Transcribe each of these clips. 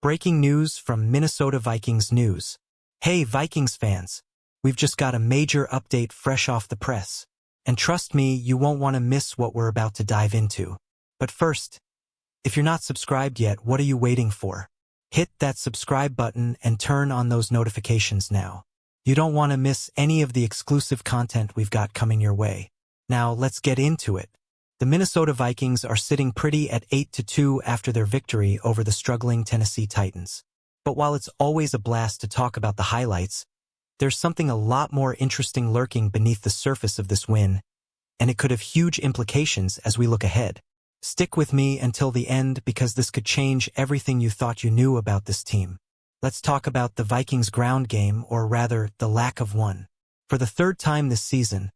Breaking news from Minnesota Vikings News. Hey Vikings fans, we've just got a major update fresh off the press. And trust me, you won't want to miss what we're about to dive into. But first, if you're not subscribed yet, what are you waiting for? Hit that subscribe button and turn on those notifications now. You don't want to miss any of the exclusive content we've got coming your way. Now let's get into it. The Minnesota Vikings are sitting pretty at 8-2 after their victory over the struggling Tennessee Titans. But while it's always a blast to talk about the highlights, there's something a lot more interesting lurking beneath the surface of this win, and it could have huge implications as we look ahead. Stick with me until the end because this could change everything you thought you knew about this team. Let's talk about the Vikings' ground game, or rather, the lack of one. For the third time this season,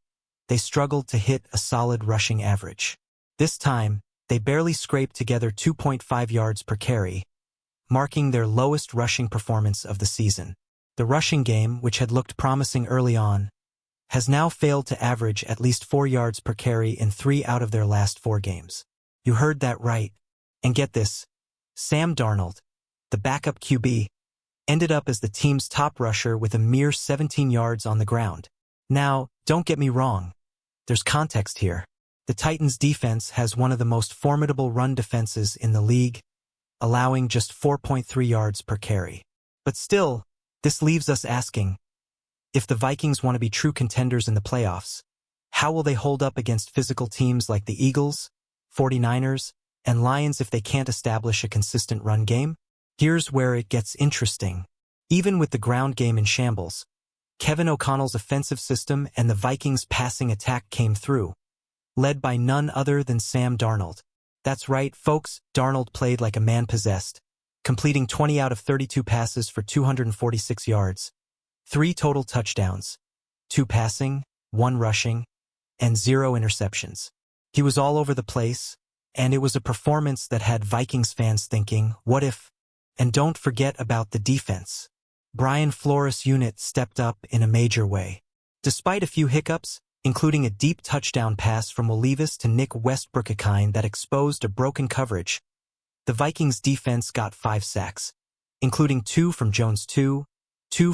they struggled to hit a solid rushing average. This time, they barely scraped together 2.5 yards per carry, marking their lowest rushing performance of the season. The rushing game, which had looked promising early on, has now failed to average at least 4 yards per carry in 3 out of their last 4 games. You heard that right. And get this, Sam Darnold, the backup QB, ended up as the team's top rusher with a mere 17 yards on the ground. Now, don't get me wrong. There's context here. The Titans' defense has one of the most formidable run defenses in the league, allowing just 4.3 yards per carry. But still, this leaves us asking, if the Vikings want to be true contenders in the playoffs, how will they hold up against physical teams like the Eagles, 49ers, and Lions if they can't establish a consistent run game? Here's where it gets interesting. Even with the ground game in shambles, Kevin O'Connell's offensive system and the Vikings' passing attack came through, led by none other than Sam Darnold. That's right, folks, Darnold played like a man possessed, completing 20 out of 32 passes for 246 yards, 3 total touchdowns, 2 passing, 1 rushing, and 0 interceptions. He was all over the place, and it was a performance that had Vikings fans thinking, what if? And don't forget about the defense. Brian Flores' unit stepped up in a major way. Despite a few hiccups, including a deep touchdown pass from Will Levis to Nick Westbrook-Akine that exposed a broken coverage, the Vikings' defense got 5 sacks, including 2 from Jones 2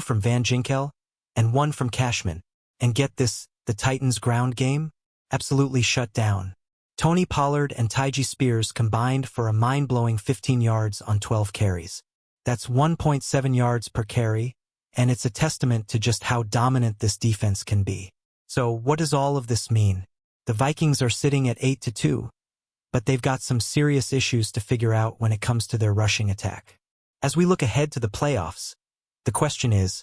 from Van Ginkel, and 1 from Cashman. And get this, the Titans' ground game absolutely shut down. Tony Pollard and Tyjae Spears combined for a mind-blowing 15 yards on 12 carries. That's 1.7 yards per carry, and it's a testament to just how dominant this defense can be. So what does all of this mean? The Vikings are sitting at 8-2, but they've got some serious issues to figure out when it comes to their rushing attack. As we look ahead to the playoffs, the question is,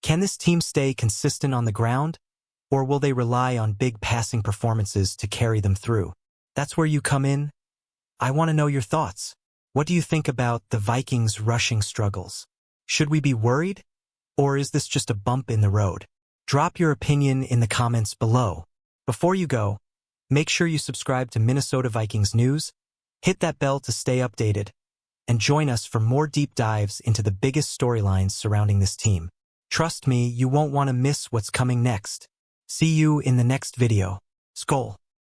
can this team stay consistent on the ground, or will they rely on big passing performances to carry them through? That's where you come in. I want to know your thoughts. What do you think about the Vikings' rushing struggles? Should we be worried, or is this just a bump in the road? Drop your opinion in the comments below. Before you go, make sure you subscribe to Minnesota Vikings News, hit that bell to stay updated, and join us for more deep dives into the biggest storylines surrounding this team. Trust me, you won't want to miss what's coming next. See you in the next video. Skol.